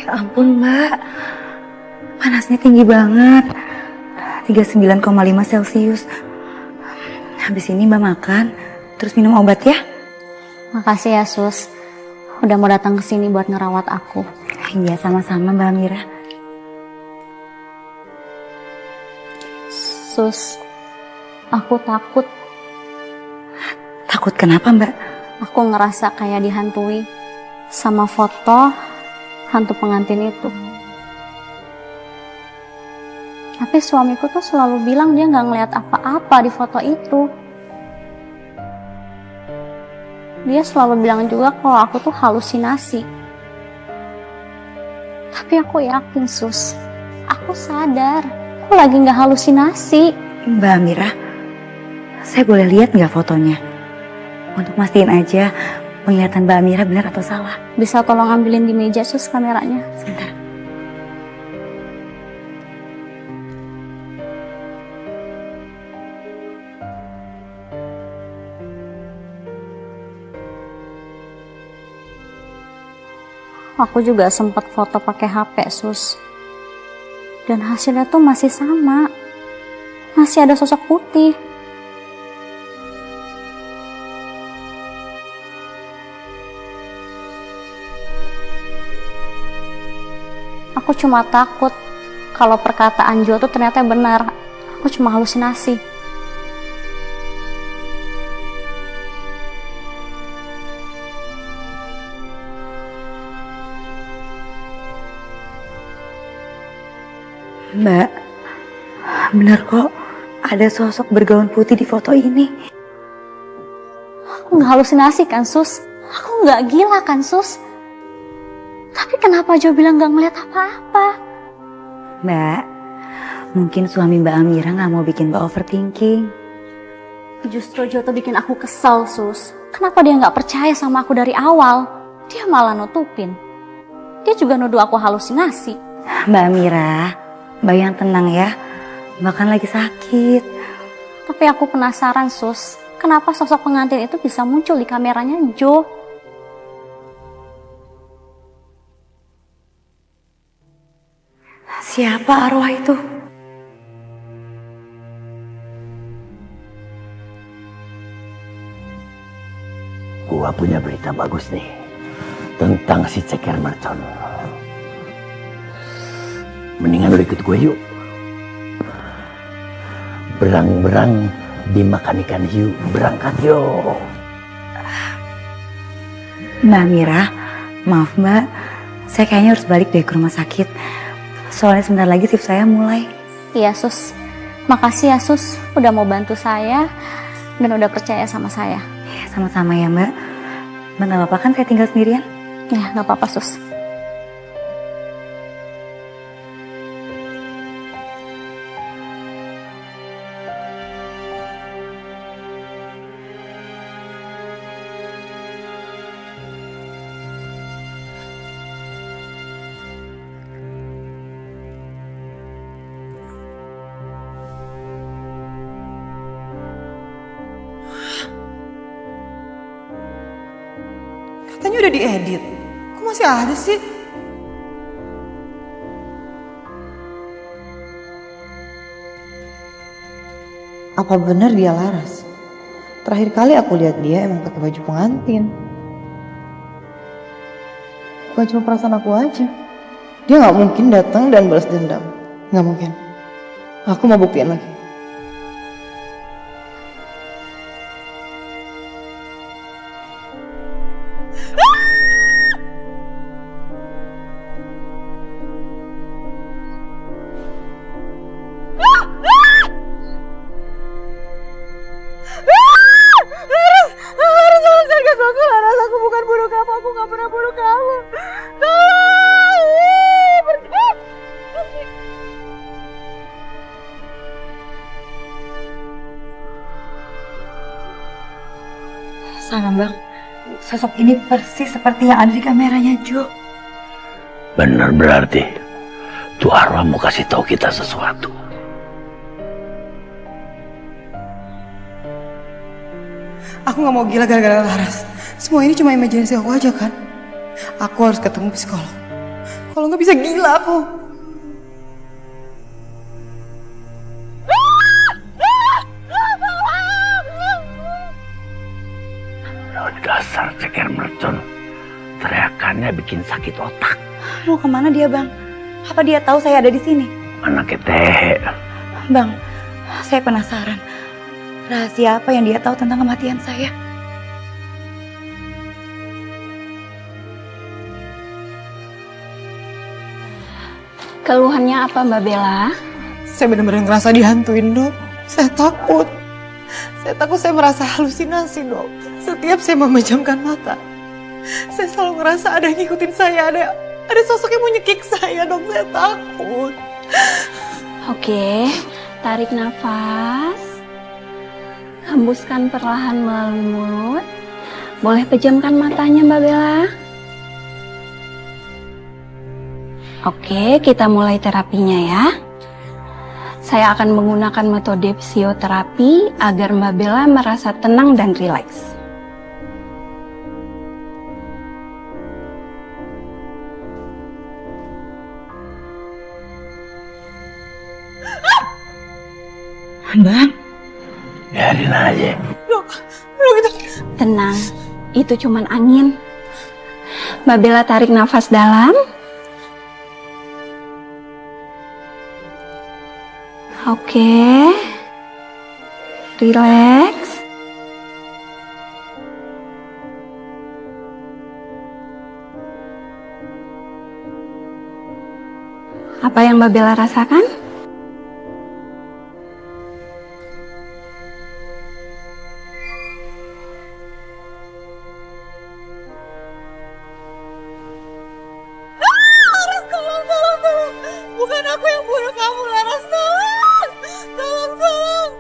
Ya ampun mbak, panasnya tinggi banget, 39,5 Celcius. Habis ini mbak makan, terus minum obat ya. Makasih ya Sus, udah mau datang ke sini buat ngerawat aku. Iya sama-sama Mbak Amira. Sus, aku takut. Takut kenapa mbak? Aku ngerasa kayak dihantui sama foto hantu pengantin itu. Tapi suamiku tuh selalu bilang dia nggak ngeliat apa-apa di foto itu. Dia selalu bilang juga kalau aku tuh halusinasi. Tapi aku yakin Sus, aku sadar aku lagi nggak halusinasi. Mbak Amira, saya boleh lihat nggak fotonya? Untuk mastiin aja penglihatan Mbak Amira benar atau salah. Bisa tolong ambilin di meja Sus kameranya? Sebentar. Aku juga sempat foto pakai HP Sus. Dan hasilnya tuh masih sama. Masih ada sosok putih. Aku cuma takut kalau perkataan Jo tuh ternyata benar. Aku cuma halusinasi. Mbak, benar kok ada sosok bergaun putih di foto ini. Aku nggak halusinasi kan Sus? Aku nggak gila kan Sus? Tapi kenapa Jo bilang nggak ngeliat apa-apa? Mbak, mungkin suami Mbak Amira nggak mau bikin Mbak overthinking. Justru Jo tuh bikin aku kesal Sus. Kenapa dia nggak percaya sama aku dari awal? Dia malah nutupin. Dia juga nuduh aku halusinasi. Mbak Amira, Mbak yang tenang ya. Mbak kan lagi sakit. Tapi aku penasaran Sus, kenapa sosok pengantin itu bisa muncul di kameranya Jo? Siapa arwah itu? Gua punya berita bagus nih tentang si Ceker Mercon. Mendingan lu ikut gue yuk. Berang-berang dimakan ikan hiu, berangkat yuk. Mbak Amira, maaf Mbak, saya kayaknya harus balik deh ke rumah sakit. Soalnya sebentar lagi shift saya mulai. Iya Sus, makasih ya Sus udah mau bantu saya dan udah percaya sama saya. Ya, sama-sama ya Mbak. Mbak gak apa-apa kan saya tinggal sendirian? Ya gak apa-apa Sus. Katanya udah diedit. Kok masih ada sih? Apa benar dia Laras? Terakhir kali aku lihat dia emang pakai baju pengantin. Bukan cuma perasaan aku aja. Dia nggak mungkin datang dan balas dendam. Nggak mungkin. Aku mau buktiin lagi. Salah Mbak, sosok ini persis seperti yang ada di kameranya Jo. Bener berarti tuh arwah mau kasih tahu kita sesuatu. Aku nggak mau gila gara-gara Laras. Semua ini cuma imajinasi aku aja kan. Aku harus ketemu psikolog. Kalau nggak bisa gila aku. Oh, dasar ceker mercon. Teriakannya bikin sakit otak. Mau kemana dia, Bang? Apa dia tahu saya ada di sini? Anaknya Teh. Bang, saya penasaran. Rahasia apa yang dia tahu tentang kematian saya? Keluhannya apa Mbak Bella? Saya benar-benar ngerasa dihantuin, Dok. Saya takut. Saya takut saya merasa halusinasi, Dok. Setiap saya memejamkan mata, saya selalu ngerasa ada yang ngikutin saya, ada sosok yang mau nyekik saya, Dok. Saya takut. Oke, tarik nafas. Hembuskan perlahan melalui mulut. Boleh pejamkan matanya Mbak Bella. Oke, kita mulai terapinya ya. Saya akan menggunakan metode psikoterapi agar Mbak Bella merasa tenang dan rileks. Bang, Biarin aja. Tenang, itu cuman angin. Mbak Bella tarik nafas dalam. Oke, rileks. Apa yang Mbak Bella rasakan? Bukan aku yang bunuh kamu, Laras. Tolong! Tolong!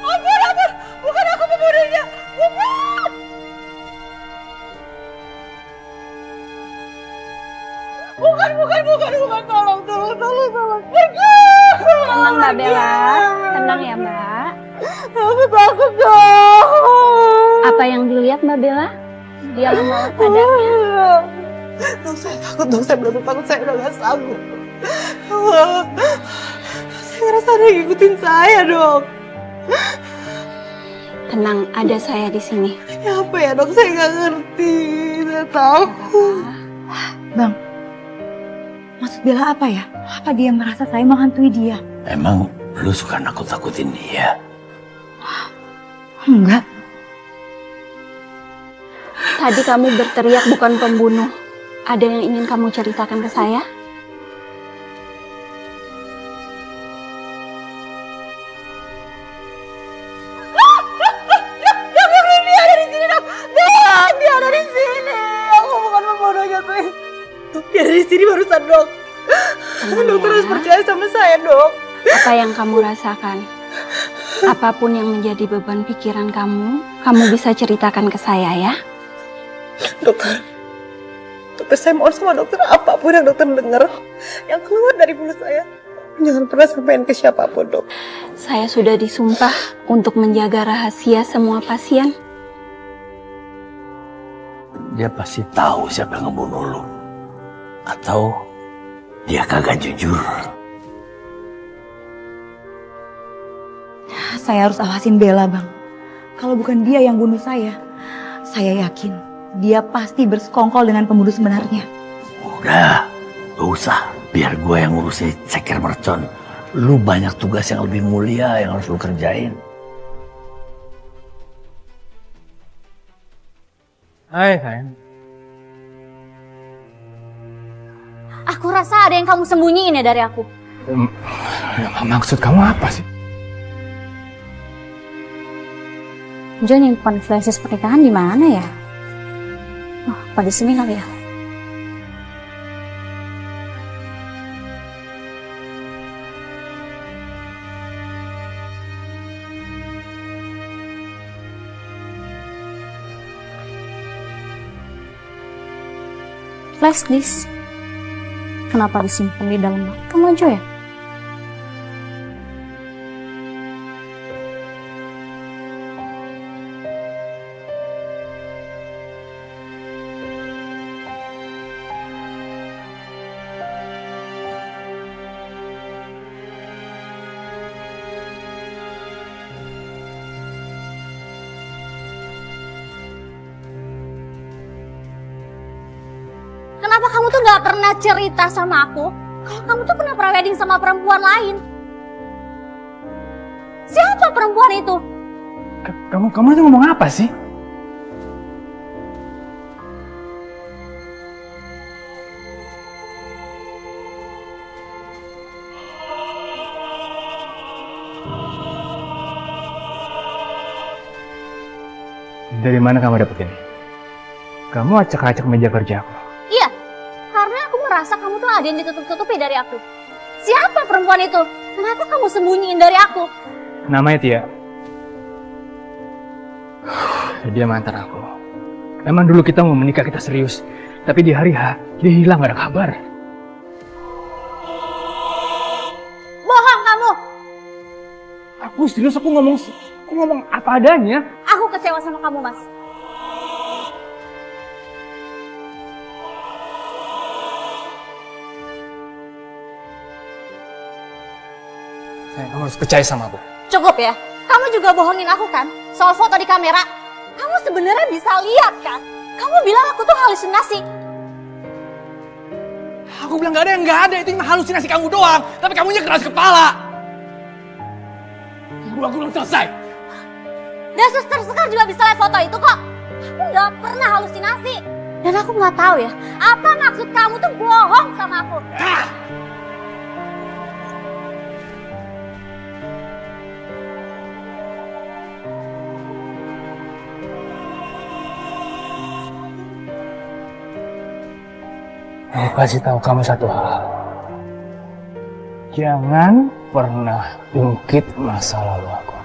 Ampun! Bukan aku pembunuhnya! Bukan! Tolong! Pergi! Tenang Mbak Bella, tenang ya Mbak. Aku takut, dong! Apa yang dilihat Mbak Bella? Di alam bawah sadarnya. Dok, saya takut, dok. Saya benar-benar takut. Saya udah gak sanggup. Saya ngerasa ada yang ngikutin saya, dok. Tenang, ada saya di sini. Ya apa ya, dok? Saya nggak ngerti. Saya takut. Bang, maksud Bella apa ya? Apa dia merasa saya menghantui dia? Emang lu suka nakut-nakutin dia? Enggak. Tadi kamu berteriak bukan pembunuh. Ada yang ingin kamu ceritakan ke saya? Dia ada di sini, dok. Dia ada di sini. Aku bukan pembunuhnya, tuh. Dok, dia ada di sini barusan, dok. Dokter harus percaya sama saya, dok. Apa yang kamu rasakan? Apapun yang menjadi beban pikiran kamu bisa ceritakan ke saya ya. Dokter, saya mohon sama dokter, apapun yang dokter dengar, yang keluar dari mulut saya, jangan pernah sampaikan ke siapapun, dok. Saya sudah disumpah untuk menjaga rahasia semua pasien. Dia pasti tahu siapa yang ngebunuh lu. Atau dia kagak jujur. Saya harus awasin Bella, Bang. Kalau bukan dia yang bunuh saya yakin dia pasti bersekongkol dengan pembunuh sebenarnya. Udah, gak usah. Biar gue yang ngurusin ceker mercon. Lu banyak tugas yang lebih mulia yang harus lu kerjain. Hai sayang. Aku rasa ada yang kamu sembunyiin ya dari aku. Maksud kamu apa sih? John nyimpan flashdisk pernikahan di mana ya? Oh, apa di sini kali ya? Flashdisk? Kenapa disimpan di dalam kamar Jo ya? Kenapa kamu tuh gak pernah cerita sama aku kalau kamu tuh pernah prewedding sama perempuan lain? Siapa perempuan itu? Kamu itu ngomong apa sih? Dari mana kamu dapet ini? Kamu acak-acak meja kerja aku. Iya, karena aku merasa kamu tuh ada yang ditutup-tutupi dari aku. Siapa perempuan itu? Kenapa kamu sembunyiin dari aku? Namanya Tia. Dia mantan aku. Emang dulu kita mau menikah, kita serius. Tapi di hari H, dia hilang, gak ada kabar. Bohong kamu! Aku serius, aku ngomong apa adanya. Aku kecewa sama kamu, Mas. Sayang, kamu harus percaya sama aku. Cukup ya. Kamu juga bohongin aku kan? Soal foto di kamera. Kamu sebenarnya bisa lihat kan? Kamu bilang aku tuh halusinasi. Aku bilang gak ada, itu cuma halusinasi kamu doang. Tapi kamunya keras kepala. Aku belum selesai. Dan Suster Sekar juga bisa lihat foto itu kok. Aku nggak pernah halusinasi. Dan aku nggak tahu ya, apa maksud kamu tuh bohong sama aku. Aku kasih tahu kamu satu hal. Jangan pernah ungkit masa lalu aku.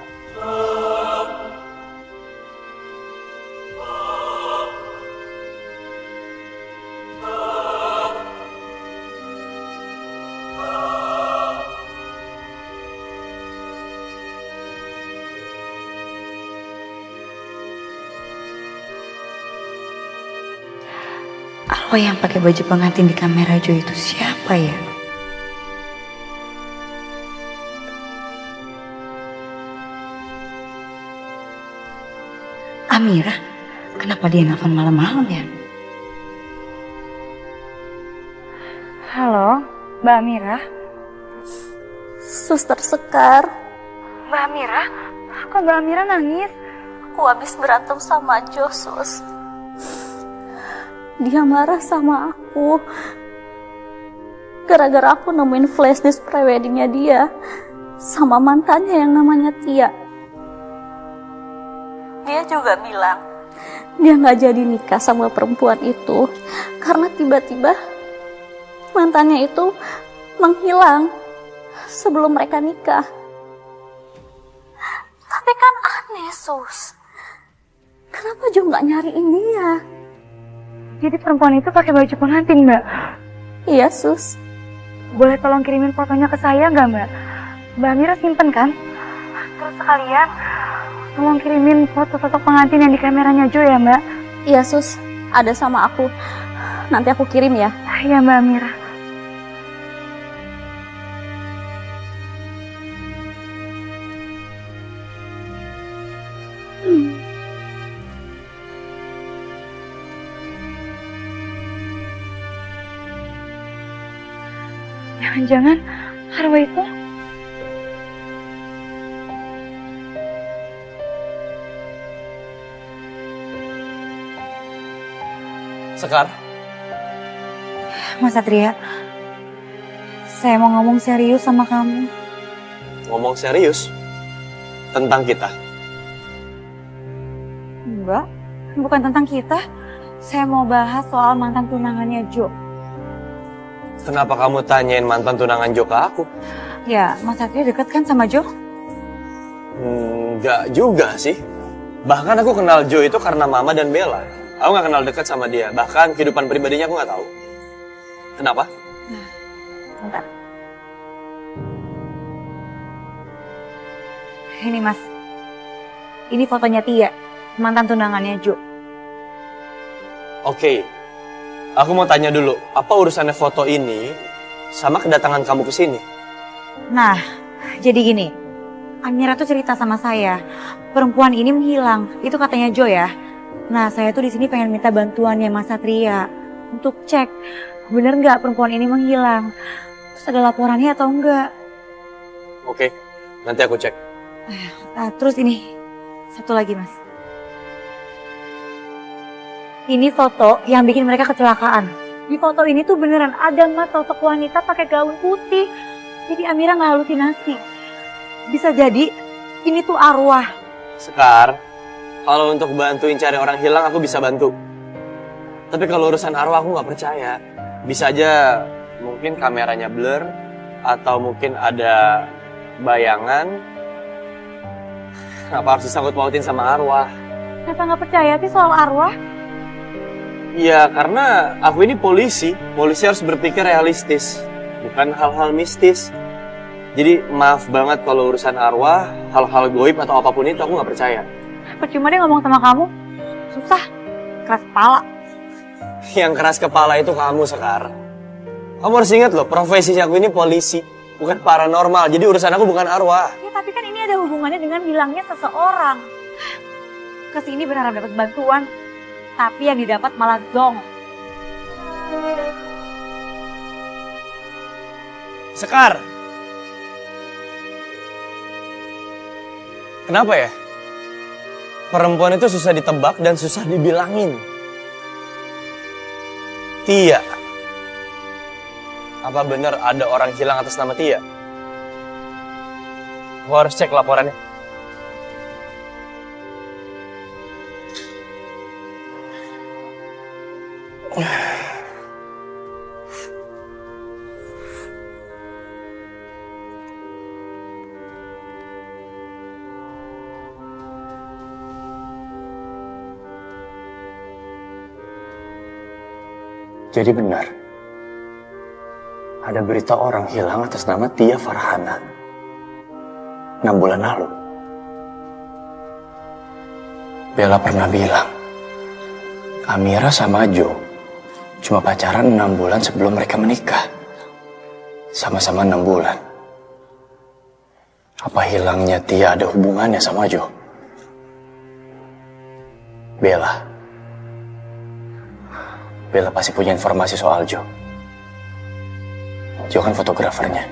Arwah yang pakai baju pengantin di kamera Jo itu siapa ya? Amira? Kenapa dia nelfon malam-malam ya? Halo, Mbak Amira? Suster Sekar, Mbak Amira? Kok Mbak Amira nangis? aku habis berantem sama Josus. Dia marah sama aku. Gara-gara aku nemuin flash disk preweddingnya dia sama mantannya yang namanya Tia. Dia juga bilang dia nggak jadi nikah sama perempuan itu karena tiba-tiba mantannya itu menghilang sebelum mereka nikah. Tapi kan aneh, Sus. Kenapa Jo nggak nyariin dia? Jadi perempuan itu pakai baju pengantin, Mbak? Iya, Sus. Boleh tolong kirimin fotonya ke saya nggak, Mbak? Mbak Amira simpen kan? Terus sekalian tolong kirimin foto-foto pengantin yang di kameranya Jo ya, Mbak? Iya, Sus. Ada sama aku. Nanti aku kirim ya. Iya, Mbak Amira. Jangan-jangan arwah itu Sekar, Mas Satria, saya mau ngomong serius sama kamu. ngomong serius tentang kita. Enggak, bukan tentang kita. Saya mau bahas soal mantan tunangannya Jo. Kenapa kamu tanyain mantan tunangan Jo ke aku? Ya, Mas Satria deket kan sama Jo? Enggak juga sih. Bahkan aku kenal Jo itu karena Mama dan Bella. Aku nggak kenal dekat sama dia. Bahkan kehidupan pribadinya aku nggak tahu. Kenapa? Bentar. Ini Mas, ini fotonya Tia, mantan tunangannya Jo. Oke, aku mau tanya dulu. Apa urusannya foto ini sama kedatangan kamu ke sini? Nah, jadi gini, Amira tuh cerita sama saya, perempuan ini menghilang, itu katanya Jo ya. Nah, saya tuh di sini pengen minta bantuannya Mas Satria. untuk cek bener nggak perempuan ini menghilang. Terus ada laporannya atau enggak. Oke, nanti aku cek. Terus ini, satu lagi mas. Ini foto yang bikin mereka kecelakaan. Di foto ini tuh beneran ada mas sosok wanita pakai gaun putih. Jadi Amira nggak halusinasi. Bisa jadi ini tuh arwah. Sekar, kalau untuk bantuin cari orang hilang aku bisa bantu. Tapi kalau urusan arwah aku nggak percaya. Bisa aja mungkin kameranya blur atau mungkin ada bayangan. Kenapa harus disangkut pautin sama arwah? Kenapa nggak percaya sih soal arwah? Ya karena aku ini polisi. Polisi harus berpikir realistis, bukan hal-hal mistis. Jadi maaf banget kalau urusan arwah, hal-hal goib atau apapun itu aku nggak percaya. Percuma dia ngomong sama kamu. Susah, keras kepala. Yang keras kepala itu kamu, Sekar. Kamu harus ingat loh, profesi aku ini polisi, bukan paranormal. Jadi urusan aku bukan arwah. Ya tapi kan ini ada hubungannya dengan hilangnya seseorang. Kesini berharap dapat bantuan, tapi yang didapat malah zong. Sekar! Kenapa ya? Perempuan itu susah ditebak dan susah dibilangin. Tia. Apa benar ada orang hilang atas nama Tia? Aku harus cek laporannya. Jadi benar, ada berita orang hilang atas nama Tia Farhana 6 bulan lalu. Bella pernah bilang, Amira sama Jo cuma pacaran 6 bulan sebelum mereka menikah. Sama-sama 6 bulan. Apa hilangnya Tia ada hubungannya sama Jo? Bella pasti punya informasi soal Jo. Jo kan fotografernya.